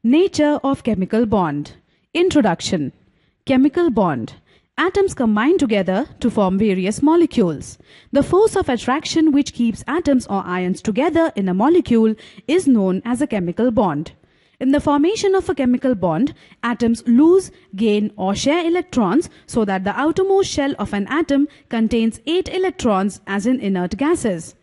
Nature of chemical bond. Introduction. Chemical bond. Atoms combine together to form various molecules. The force of attraction which keeps atoms or ions together in a molecule is known as a chemical bond. In the formation of a chemical bond, atoms lose, gain or share electrons so that the outermost shell of an atom contains 8 electrons as in inert gases.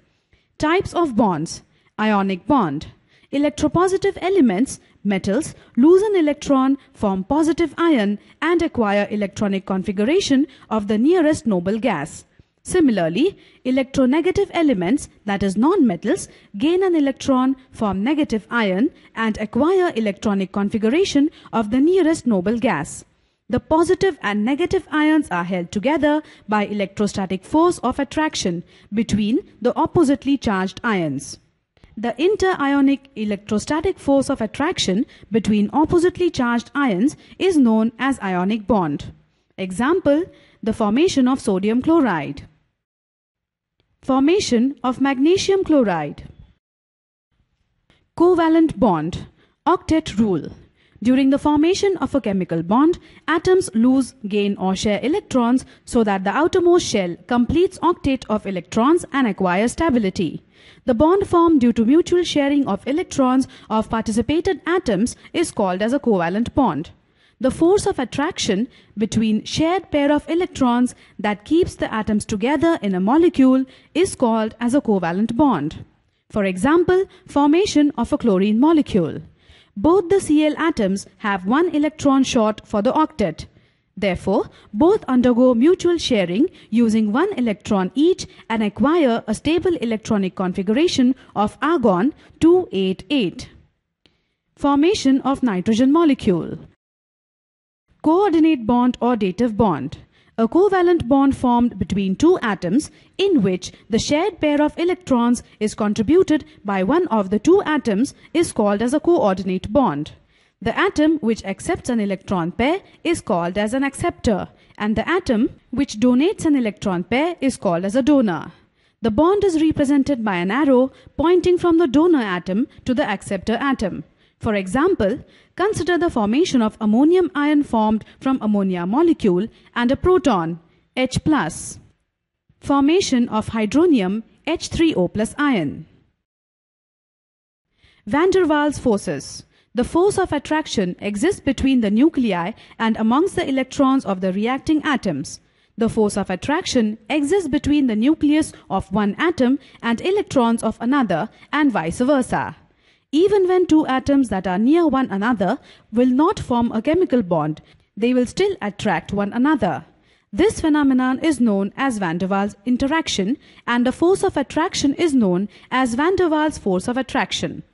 Types of bonds. Ionic bond. Electropositive elements, metals, lose an electron, form positive ion and acquire electronic configuration of the nearest noble gas. Similarly, electronegative elements, that is non-metals, gain an electron, form negative ion and acquire electronic configuration of the nearest noble gas. The positive and negative ions are held together by electrostatic force of attraction between the oppositely charged ions. The inter-ionic electrostatic force of attraction between oppositely charged ions is known as ionic bond. Example, the formation of sodium chloride. Formation of magnesium chloride. Covalent bond. Octet rule. During the formation of a chemical bond, atoms lose, gain or share electrons so that the outermost shell completes octet of electrons and acquires stability. The bond formed due to mutual sharing of electrons of participated atoms is called as a covalent bond. The force of attraction between shared pair of electrons that keeps the atoms together in a molecule is called as a covalent bond. For example, formation of a chlorine molecule. Both the Cl atoms have 1 electron short for the octet. Therefore, both undergo mutual sharing using 1 electron each and acquire a stable electronic configuration of argon 288. Formation of nitrogen molecule. Coordinate bond or dative bond. A covalent bond formed between 2 atoms in which the shared pair of electrons is contributed by one of the 2 atoms is called as a coordinate bond. The atom which accepts an electron pair is called as an acceptor, and the atom which donates an electron pair is called as a donor. The bond is represented by an arrow pointing from the donor atom to the acceptor atom. For example, consider the formation of ammonium ion formed from ammonia molecule and a proton, H+. Formation of hydronium, H3O+ ion. Van der Waals forces. The force of attraction exists between the nuclei and amongst the electrons of the reacting atoms. The force of attraction exists between the nucleus of one atom and electrons of another and vice versa. Even when 2 atoms that are near one another will not form a chemical bond, they will still attract one another. This phenomenon is known as Van der Waals interaction, and the force of attraction is known as Van der Waals force of attraction.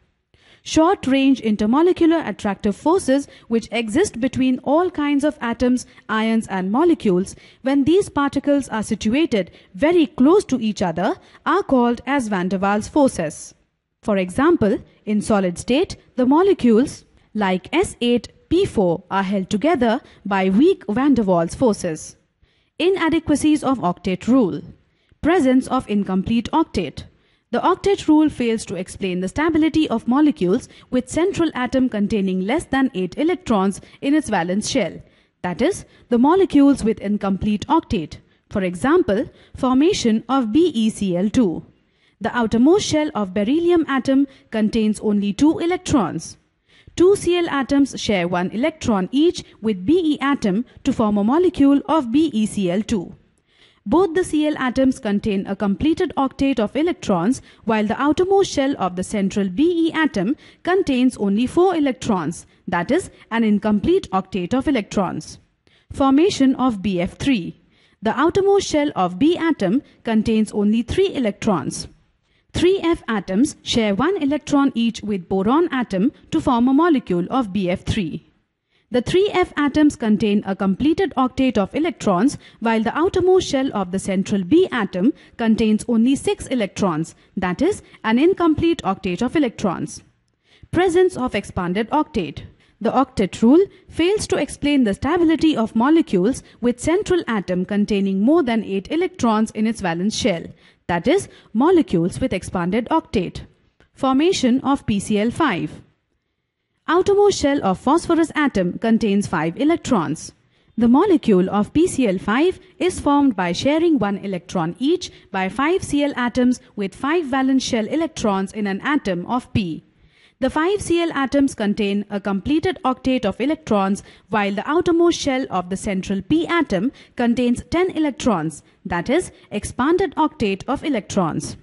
Short-range intermolecular attractive forces which exist between all kinds of atoms, ions and molecules when these particles are situated very close to each other are called as Van der Waals forces. For example, in solid state, the molecules like S8P4 are held together by weak Van der Waals forces. Inadequacies of octet rule. Presence of incomplete octet. The octet rule fails to explain the stability of molecules with central atom containing less than 8 electrons in its valence shell, that is, the molecules with incomplete octet. For example, formation of BeCl2. The outermost shell of beryllium atom contains only 2 electrons. 2 Cl atoms share 1 electron each with Be atom to form a molecule of BeCl2. Both the Cl atoms contain a completed octet of electrons, while the outermost shell of the central Be atom contains only 4 electrons, that is, an incomplete octet of electrons. Formation of Bf3. The outermost shell of B atom contains only 3 electrons. 3 F atoms share 1 electron each with boron atom to form a molecule of Bf3. The 3 F atoms contain a completed octet of electrons, while the outermost shell of the central B atom contains only 6 electrons, that is, an incomplete octet of electrons. Presence of expanded octet. The octet rule fails to explain the stability of molecules with central atom containing more than 8 electrons in its valence shell, that is, molecules with expanded octet. Formation of PCl5. Outermost shell of phosphorus atom contains 5 electrons. The molecule of PCl5 is formed by sharing 1 electron each by 5 Cl atoms with 5 valence shell electrons in an atom of P. The 5 Cl atoms contain a completed octet of electrons, while the outermost shell of the central P atom contains 10 electrons, that is, expanded octet of electrons.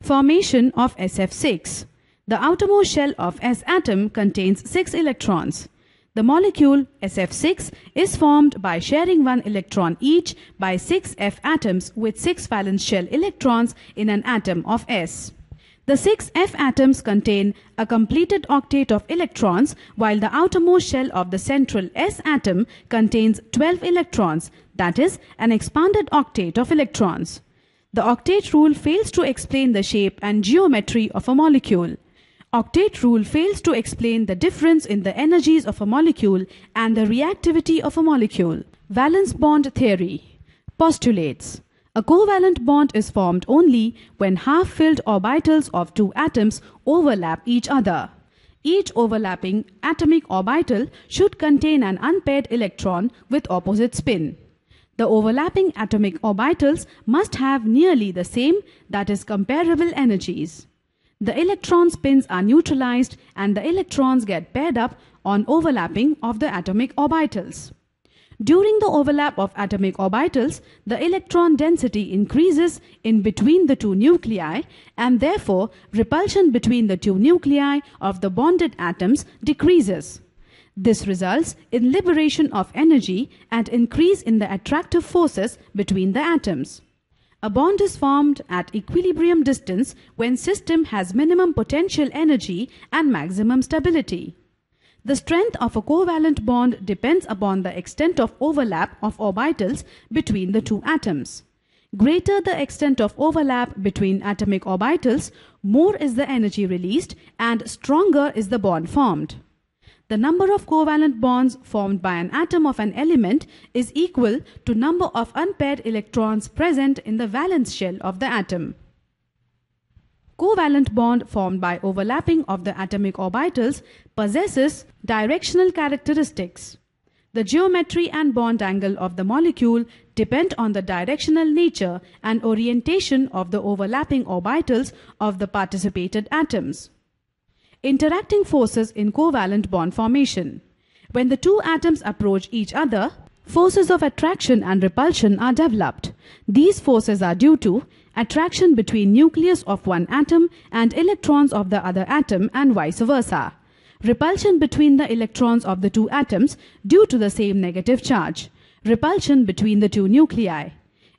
Formation of SF6. The outermost shell of S atom contains 6 electrons. The molecule SF6 is formed by sharing 1 electron each by 6 F atoms with 6 valence shell electrons in an atom of S. The 6 F atoms contain a completed octet of electrons, while the outermost shell of the central S atom contains 12 electrons, that is, an expanded octet of electrons. The octet rule fails to explain the shape and geometry of a molecule. Octet rule fails to explain the difference in the energies of a molecule and the reactivity of a molecule. Valence bond theory postulates a covalent bond is formed only when half-filled orbitals of two atoms overlap each other. Each overlapping atomic orbital should contain an unpaired electron with opposite spin. The overlapping atomic orbitals must have nearly the same, that is, comparable energies. The electron spins are neutralized and the electrons get paired up on overlapping of the atomic orbitals. During the overlap of atomic orbitals, the electron density increases in between the two nuclei, and therefore repulsion between the two nuclei of the bonded atoms decreases. This results in liberation of energy and increase in the attractive forces between the atoms. A bond is formed at equilibrium distance when system has minimum potential energy and maximum stability. The strength of a covalent bond depends upon the extent of overlap of orbitals between the two atoms. Greater the extent of overlap between atomic orbitals, more is the energy released and stronger is the bond formed. The number of covalent bonds formed by an atom of an element is equal to number of unpaired electrons present in the valence shell of the atom. Covalent bond formed by overlapping of the atomic orbitals possesses directional characteristics. The geometry and bond angle of the molecule depend on the directional nature and orientation of the overlapping orbitals of the participated atoms. Interacting forces in covalent bond formation. When the two atoms approach each other, forces of attraction and repulsion are developed. These forces are due to attraction between nucleus of one atom and electrons of the other atom and vice versa. Repulsion between the electrons of the two atoms due to the same negative charge. Repulsion between the two nuclei.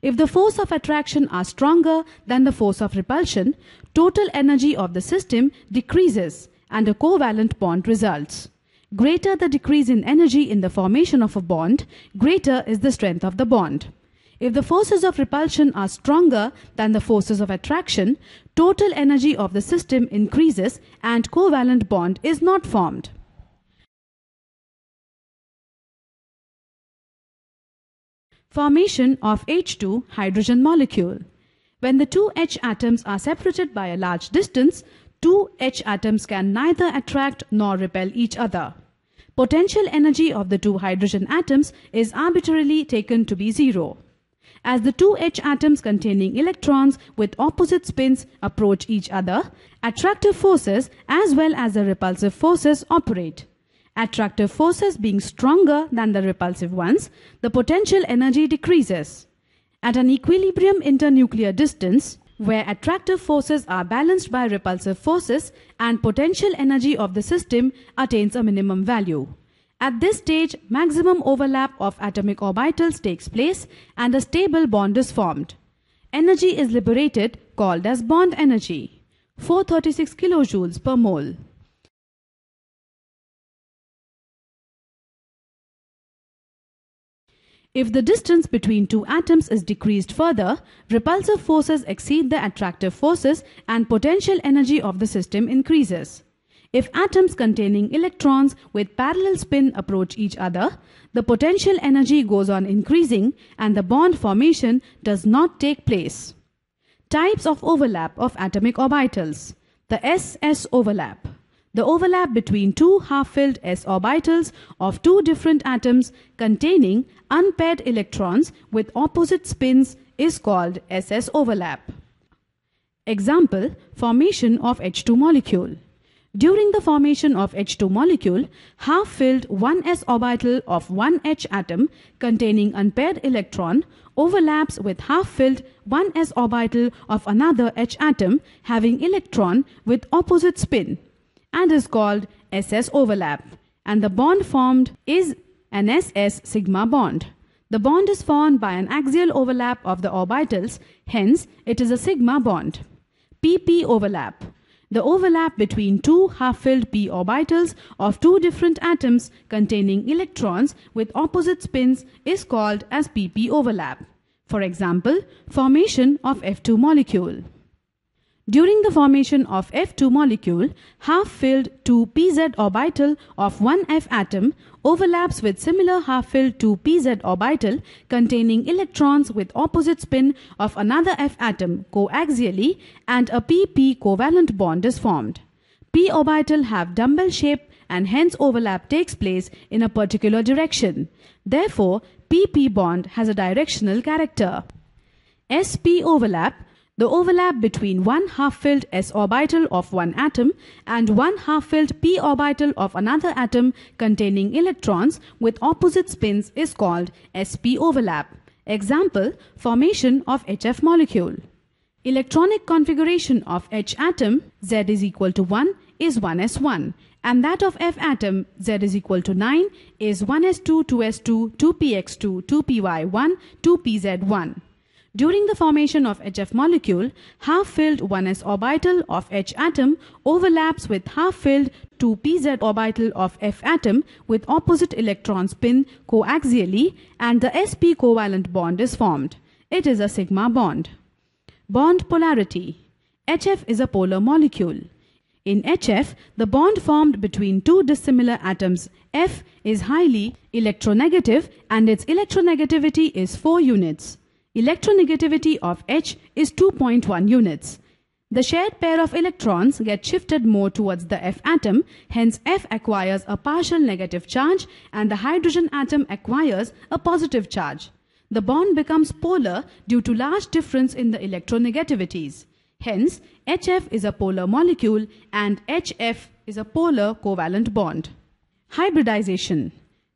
If the force of attraction are stronger than the force of repulsion, total energy of the system decreases and a covalent bond results. Greater the decrease in energy in the formation of a bond, greater is the strength of the bond. If the forces of repulsion are stronger than the forces of attraction, total energy of the system increases and covalent bond is not formed. Formation of H2 hydrogen molecule. When the two H atoms are separated by a large distance, two H atoms can neither attract nor repel each other. Potential energy of the two hydrogen atoms is arbitrarily taken to be zero. As the two H atoms containing electrons with opposite spins approach each other, attractive forces as well as the repulsive forces operate. Attractive forces being stronger than the repulsive ones, the potential energy decreases. At an equilibrium internuclear distance, where attractive forces are balanced by repulsive forces and potential energy of the system attains a minimum value. At this stage, maximum overlap of atomic orbitals takes place and a stable bond is formed. Energy is liberated, called as bond energy, 436 kilojoules per mole. If the distance between two atoms is decreased further, repulsive forces exceed the attractive forces and potential energy of the system increases. If atoms containing electrons with parallel spin approach each other, the potential energy goes on increasing and the bond formation does not take place. Types of overlap of atomic orbitals. The S-S overlap. The overlap between two half-filled s orbitals of two different atoms containing unpaired electrons with opposite spins is called SS overlap. Example, formation of H2 molecule. During the formation of H2 molecule, half-filled 1s orbital of one H atom containing unpaired electron overlaps with half-filled 1s orbital of another H atom having electron with opposite spin and is called SS overlap, and the bond formed is an SS sigma bond. The bond is formed by an axial overlap of the orbitals, hence it is a sigma bond. PP overlap. The overlap between two half-filled p orbitals of two different atoms containing electrons with opposite spins is called as PP overlap. For example, formation of F2 molecule. During the formation of F2 molecule, half-filled 2pz orbital of one F atom overlaps with similar half-filled 2pz orbital containing electrons with opposite spin of another F atom coaxially, and a pp covalent bond is formed. P orbital have dumbbell shape and hence overlap takes place in a particular direction. Therefore, pp bond has a directional character. SP overlap. The overlap between one half-filled s orbital of one atom and one half-filled p orbital of another atom containing electrons with opposite spins is called sp overlap. Example, formation of HF molecule. Electronic configuration of H atom Z is equal to 1 is 1s1, and that of F atom Z is equal to 9 is 1s2, 2s2, 2px2, 2py1, 2pz1. During the formation of HF molecule, half-filled 1s orbital of H atom overlaps with half-filled 2pz orbital of F atom with opposite electron spin coaxially, and the sp covalent bond is formed. It is a sigma bond. Bond polarity. HF is a polar molecule. In HF, the bond formed between two dissimilar atoms F is highly electronegative and its electronegativity is 4 units. Electronegativity of H is 2.1 units. The shared pair of electrons get shifted more towards the F atom, hence F acquires a partial negative charge and the hydrogen atom acquires a positive charge. The bond becomes polar due to large difference in the electronegativities. Hence, HF is a polar molecule and HF is a polar covalent bond. Hybridization.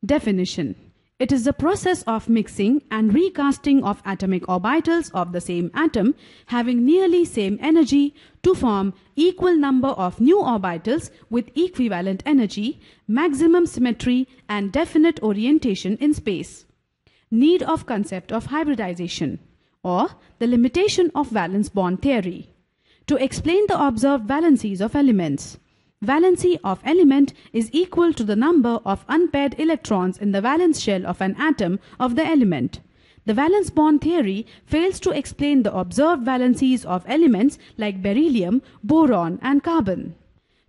Definition. It is the process of mixing and recasting of atomic orbitals of the same atom having nearly same energy to form equal number of new orbitals with equivalent energy, maximum symmetry and definite orientation in space. Need of concept of hybridization, or the limitation of valence bond theory. To explain the observed valencies of elements. Valency of element is equal to the number of unpaired electrons in the valence shell of an atom of the element. The valence bond theory fails to explain the observed valencies of elements like beryllium, boron and carbon.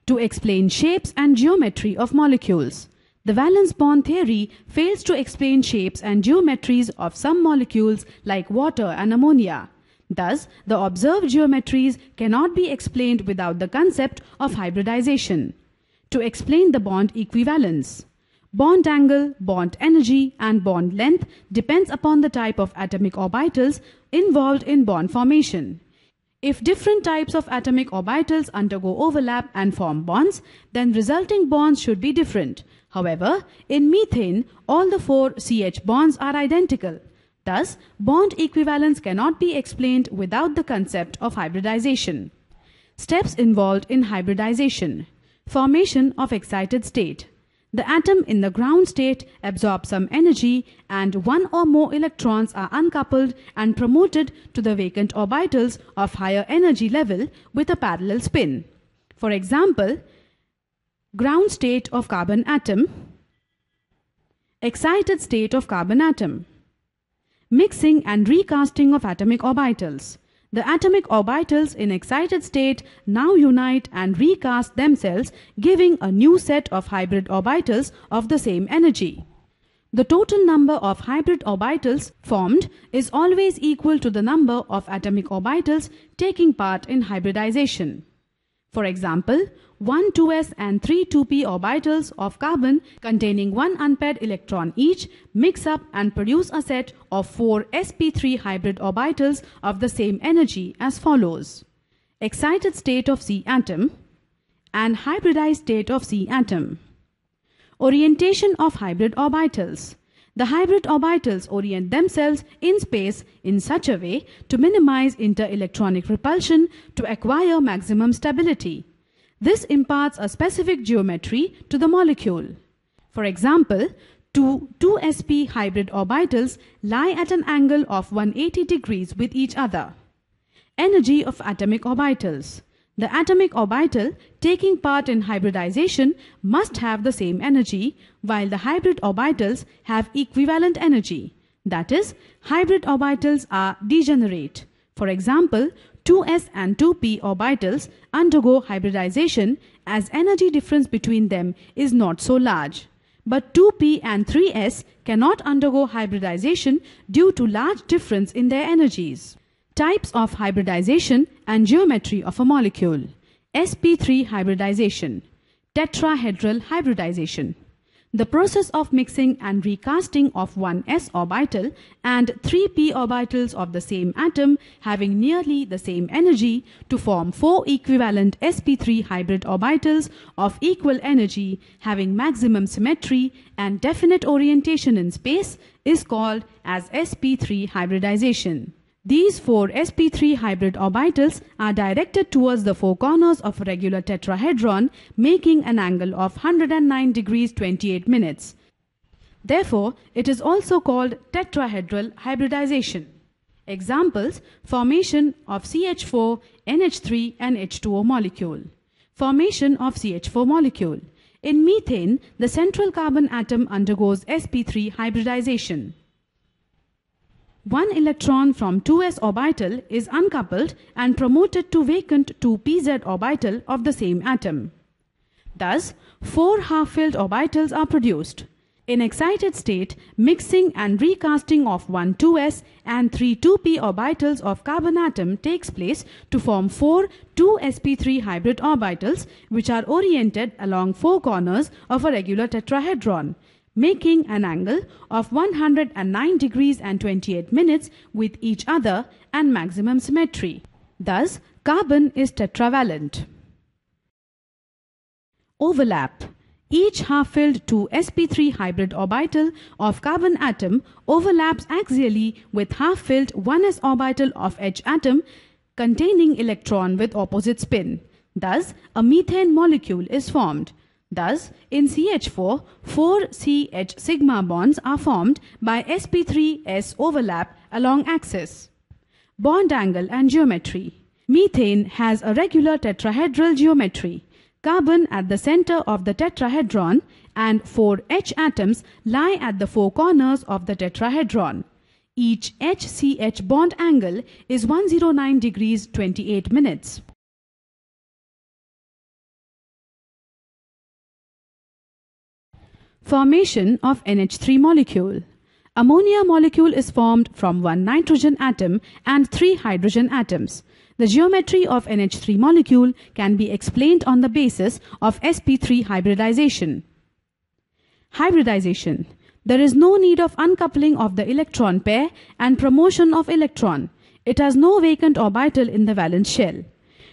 To explain shapes and geometry of molecules. The valence bond theory fails to explain shapes and geometries of some molecules like water and ammonia. Thus, the observed geometries cannot be explained without the concept of hybridization. To explain the bond equivalence. Bond angle, bond energy and bond length depends upon the type of atomic orbitals involved in bond formation. If different types of atomic orbitals undergo overlap and form bonds, then resulting bonds should be different. However, in methane, all the 4 CH bonds are identical. Thus, bond equivalence cannot be explained without the concept of hybridization. Steps involved in hybridization. Formation of excited state. The atom in the ground state absorbs some energy and one or more electrons are uncoupled and promoted to the vacant orbitals of higher energy level with a parallel spin. For example, ground state of carbon atom, excited state of carbon atom. Mixing and recasting of atomic orbitals. The atomic orbitals in excited state now unite and recast themselves, giving a new set of hybrid orbitals of the same energy. The total number of hybrid orbitals formed is always equal to the number of atomic orbitals taking part in hybridization. For example, 1 2s and 3 2p orbitals of carbon containing one unpaired electron each mix up and produce a set of 4 sp3 hybrid orbitals of the same energy as follows: excited state of C atom and hybridized state of C atom. Orientation of hybrid orbitals. The hybrid orbitals orient themselves in space in such a way to minimize inter-electronic repulsion to acquire maximum stability. This imparts a specific geometry to the molecule. For example, two 2sp hybrid orbitals lie at an angle of 180 degrees with each other. Energy of atomic orbitals. The atomic orbital taking part in hybridization must have the same energy, while the hybrid orbitals have equivalent energy. That is, hybrid orbitals are degenerate. For example, 2s and 2p orbitals undergo hybridization as energy difference between them is not so large. But 2p and 3s cannot undergo hybridization due to large difference in their energies. Types of hybridization and geometry of a molecule. sp3 hybridization. Tetrahedral hybridization. The process of mixing and recasting of one s orbital and 3p orbitals of the same atom having nearly the same energy to form 4 equivalent sp3 hybrid orbitals of equal energy having maximum symmetry and definite orientation in space is called as sp3 hybridization. These 4 sp3 hybrid orbitals are directed towards the 4 corners of a regular tetrahedron, making an angle of 109 degrees 28 minutes. Therefore, it is also called tetrahedral hybridization. Examples: formation of CH4, NH3 and H2O molecule. Formation of CH4 molecule. In methane, the central carbon atom undergoes sp3 hybridization. One electron from 2s orbital is uncoupled and promoted to vacant 2pz orbital of the same atom. Thus, 4 half-filled orbitals are produced. In excited state, mixing and recasting of 1 2s and 3 2p orbitals of carbon atom takes place to form 4 2sp3 hybrid orbitals which are oriented along 4 corners of a regular tetrahedron, making an angle of 109 degrees and 28 minutes with each other and maximum symmetry. Thus, carbon is tetravalent. Overlap. Each half-filled 2sp3 hybrid orbital of carbon atom overlaps axially with half-filled 1s orbital of H atom containing electron with opposite spin. Thus, a methane molecule is formed. Thus, in CH4, 4 CH sigma bonds are formed by sp3s overlap along axis. Bond angle and geometry. Methane has a regular tetrahedral geometry. Carbon at the center of the tetrahedron and 4 H atoms lie at the 4 corners of the tetrahedron. Each HCH bond angle is 109 degrees 28 minutes. Formation of NH3 molecule. Ammonia molecule is formed from 1 nitrogen atom and 3 hydrogen atoms. The geometry of NH3 molecule can be explained on the basis of sp3 hybridization. Hybridization. There is no need of uncoupling of the electron pair and promotion of electron. It has no vacant orbital in the valence shell.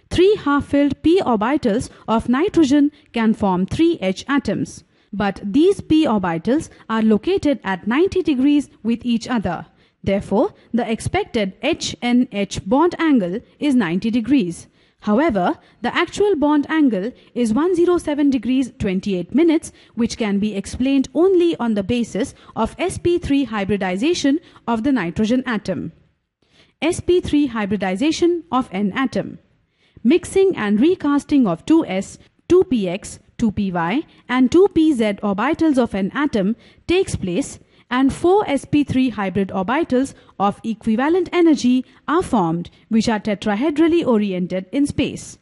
3 half-filled p orbitals of nitrogen can form 3 H atoms. But these p orbitals are located at 90 degrees with each other. Therefore, the expected HNH bond angle is 90 degrees. However, the actual bond angle is 107 degrees 28 minutes, which can be explained only on the basis of sp3 hybridization of the nitrogen atom. sp3 hybridization of N atom. Mixing and recasting of 2s, 2px, 2py and 2pz orbitals of an atom takes place and 4 sp3 hybrid orbitals of equivalent energy are formed which are tetrahedrally oriented in space.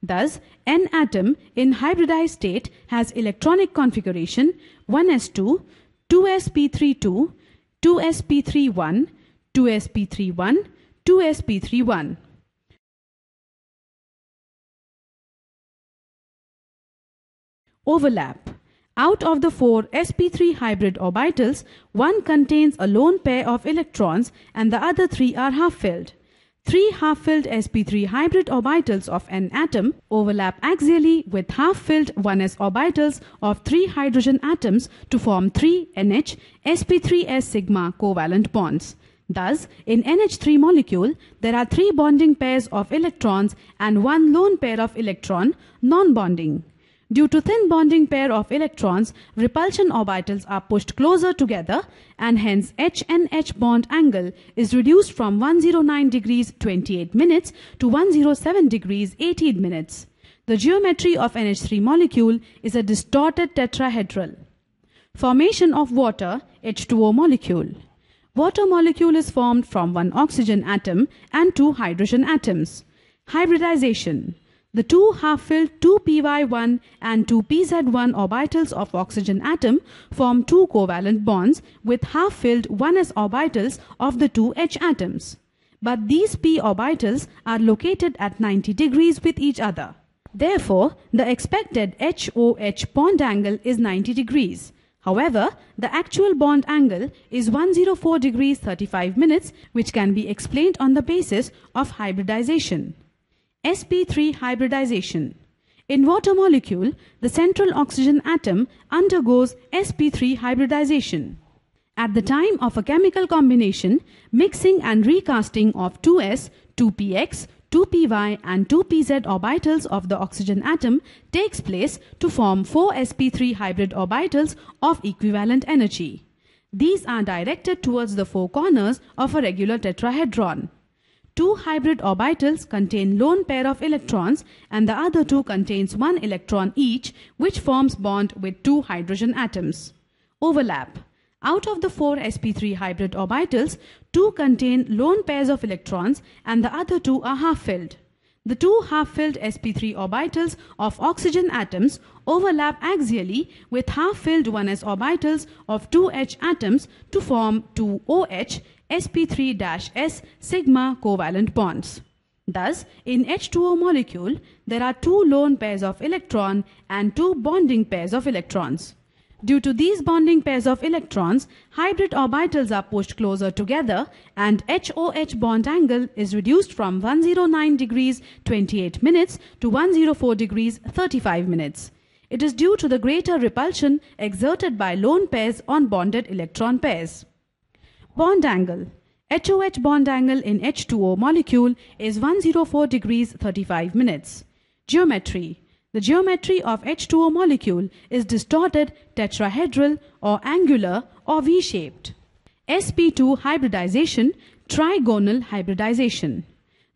Thus, N atom in hybridized state has electronic configuration 1s2, 2sp32, 2sp31, 2sp31, 2sp31. Overlap. Out of the 4 sp3 hybrid orbitals, one contains a lone pair of electrons and the other 3 are half-filled. 3 half-filled sp3 hybrid orbitals of an atom overlap axially with half-filled 1s orbitals of 3 hydrogen atoms to form 3 NH sp3s sigma covalent bonds. Thus, in NH3 molecule, there are 3 bonding pairs of electrons and 1 lone pair of electron, non-bonding. Due to thin bonding pair of electrons, repulsion orbitals are pushed closer together and hence H-NH bond angle is reduced from 109 degrees 28 minutes to 107 degrees 18 minutes. The geometry of NH3 molecule is a distorted tetrahedral. Formation of water H2O molecule. Water molecule is formed from 1 oxygen atom and 2 hydrogen atoms. Hybridization. The 2 half-filled 2py1 and 2pz1 orbitals of oxygen atom form 2 covalent bonds with half-filled 1s orbitals of the 2 H atoms. But these p orbitals are located at 90 degrees with each other. Therefore, the expected HOH bond angle is 90 degrees. However, the actual bond angle is 104 degrees 35 minutes, which can be explained on the basis of hybridization. sp3 hybridization. In water molecule, the central oxygen atom undergoes sp3 hybridization. At the time of a chemical combination, mixing and recasting of 2s, 2px, 2py and 2pz orbitals of the oxygen atom takes place to form 4 sp3 hybrid orbitals of equivalent energy. These are directed towards the 4 corners of a regular tetrahedron. 2 hybrid orbitals contain lone pair of electrons and the other 2 contains 1 electron each, which forms bond with 2 hydrogen atoms. Overlap. Out of the 4 sp3 hybrid orbitals, 2 contain lone pairs of electrons and the other 2 are half-filled. The 2 half-filled sp3 orbitals of oxygen atoms overlap axially with half-filled 1s orbitals of 2 H atoms to form 2 OH sp3-s sigma covalent bonds. Thus, in H2O molecule, there are 2 lone pairs of electron and 2 bonding pairs of electrons. Due to these bonding pairs of electrons, hybrid orbitals are pushed closer together and HOH bond angle is reduced from 109 degrees 28 minutes to 104 degrees 35 minutes. It is due to the greater repulsion exerted by lone pairs on bonded electron pairs. Bond angle. HOH bond angle in H2O molecule is 104 degrees 35 minutes. Geometry. The geometry of H2O molecule is distorted, tetrahedral or angular or V-shaped. sp2 hybridization, trigonal hybridization.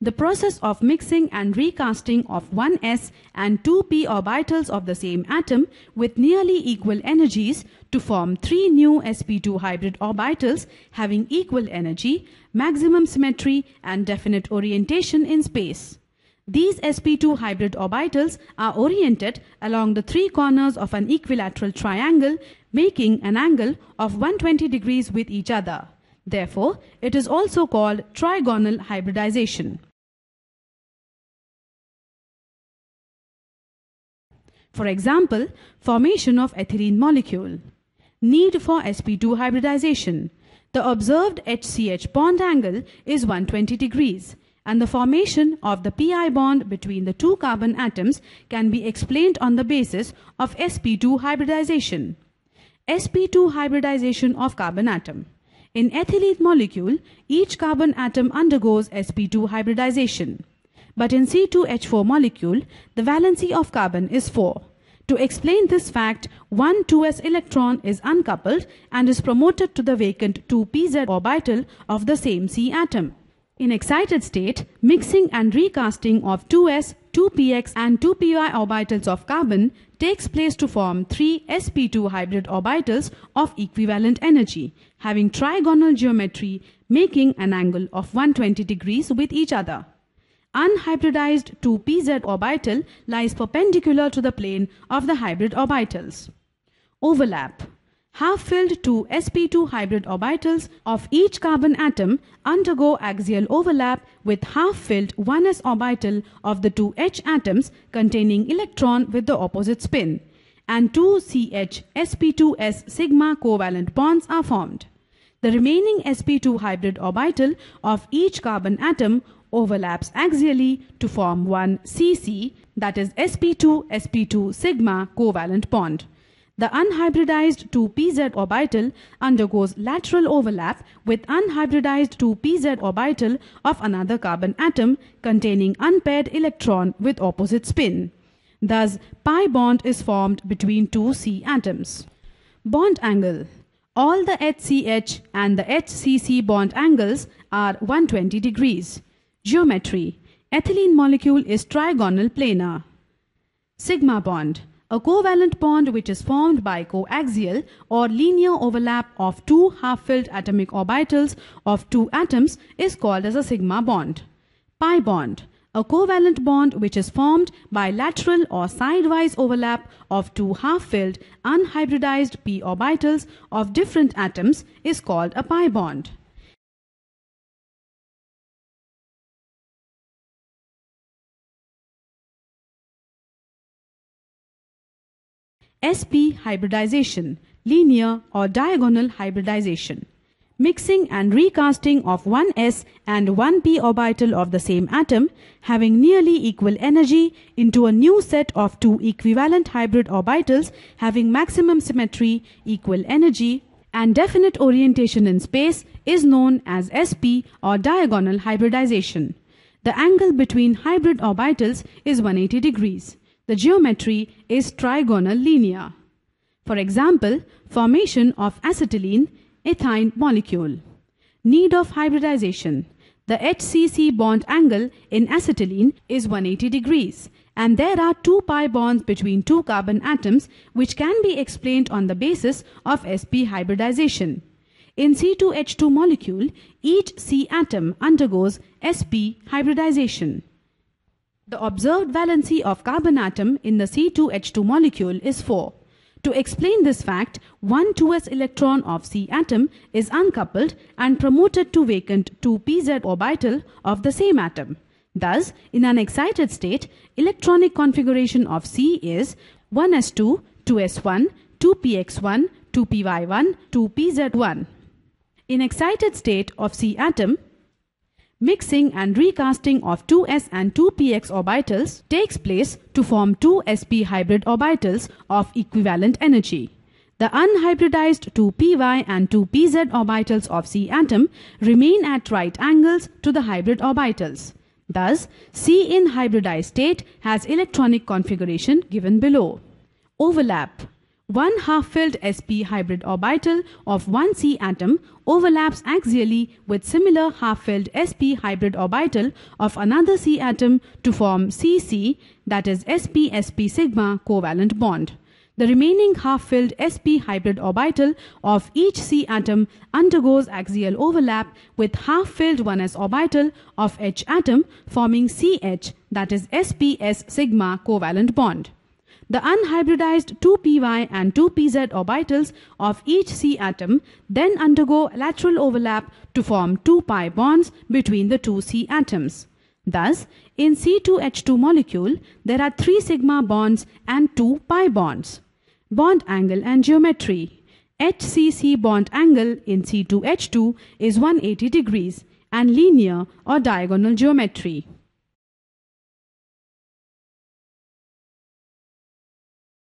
The process of mixing and recasting of 1s and 2p orbitals of the same atom with nearly equal energies to form 3 new sp2 hybrid orbitals having equal energy, maximum symmetry and definite orientation in space. These sp2 hybrid orbitals are oriented along the 3 corners of an equilateral triangle, making an angle of 120 degrees with each other. Therefore, it is also called trigonal hybridization. For example, formation of ethylene molecule. Need for sp2 hybridization. The observed HCH bond angle is 120 degrees. And the formation of the pi bond between the 2 carbon atoms can be explained on the basis of sp2 hybridization. sp2 hybridization of carbon atom. In ethylene molecule, each carbon atom undergoes sp2 hybridization. But in C2H4 molecule, the valency of carbon is 4. To explain this fact, one 2s electron is uncoupled and is promoted to the vacant 2pz orbital of the same C atom. In excited state, mixing and recasting of 2s, 2px and 2py orbitals of carbon takes place to form 3 sp2 hybrid orbitals of equivalent energy, having trigonal geometry, making an angle of 120 degrees with each other. Unhybridized 2pz orbital lies perpendicular to the plane of the hybrid orbitals. Overlap. Half-filled 2 sp2 hybrid orbitals of each carbon atom undergo axial overlap with half-filled 1s orbital of the 2 H atoms containing electron with the opposite spin. and two CH sp2s sigma covalent bonds are formed. The remaining sp2 hybrid orbital of each carbon atom overlaps axially to form one CC, that is sp2 sigma covalent bond. The unhybridized 2pz orbital undergoes lateral overlap with unhybridized 2pz orbital of another carbon atom containing unpaired electron with opposite spin. Thus, pi bond is formed between two C atoms. Bond angle. All the HCH and the HCC bond angles are 120 degrees. Geometry. Ethylene molecule is trigonal planar. Sigma bond. A covalent bond which is formed by coaxial or linear overlap of two half-filled atomic orbitals of two atoms is called as a sigma bond. Pi bond. A covalent bond which is formed by lateral or sidewise overlap of two half-filled unhybridized p orbitals of different atoms is called a pi bond. sp hybridization, linear or diagonal hybridization. Mixing and recasting of one s and one p orbital of the same atom having nearly equal energy into a new set of two equivalent hybrid orbitals having maximum symmetry, equal energy, and definite orientation in space is known as sp or diagonal hybridization. The angle between hybrid orbitals is 180 degrees. The geometry is trigonal linear. For example, formation of acetylene ethyne molecule. Need of hybridization. The HCC bond angle in acetylene is 180 degrees and there are two pi bonds between two carbon atoms which can be explained on the basis of sp hybridization. In C2H2 molecule, each C atom undergoes sp hybridization. The observed valency of carbon atom in the C2H2 molecule is 4. To explain this fact, one 2s electron of C atom is uncoupled and promoted to vacant 2pz orbital of the same atom. Thus, in an excited state, electronic configuration of C is 1s2, 2s1, 2px1, 2py1, 2pz1. In excited state of C atom, mixing and recasting of 2s and 2px orbitals takes place to form two sp hybrid orbitals of equivalent energy. The unhybridized 2py and 2pz orbitals of C atom remain at right angles to the hybrid orbitals. Thus, C in hybridized state has electronic configuration given below. Overlap. One half-filled sp hybrid orbital of one C atom overlaps axially with similar half-filled sp hybrid orbital of another C atom to form CC, that is sp-sp sigma covalent bond. The remaining half-filled sp hybrid orbital of each C atom undergoes axial overlap with half-filled 1s orbital of H atom forming CH, that is sp-s sigma covalent bond. The unhybridized 2py and 2pz orbitals of each C atom then undergo lateral overlap to form two pi bonds between the two C atoms. Thus, in C2H2 molecule, there are 3 sigma bonds and 2 pi bonds. Bond angle and geometry. HCC bond angle in C2H2 is 180 degrees and linear or diagonal geometry.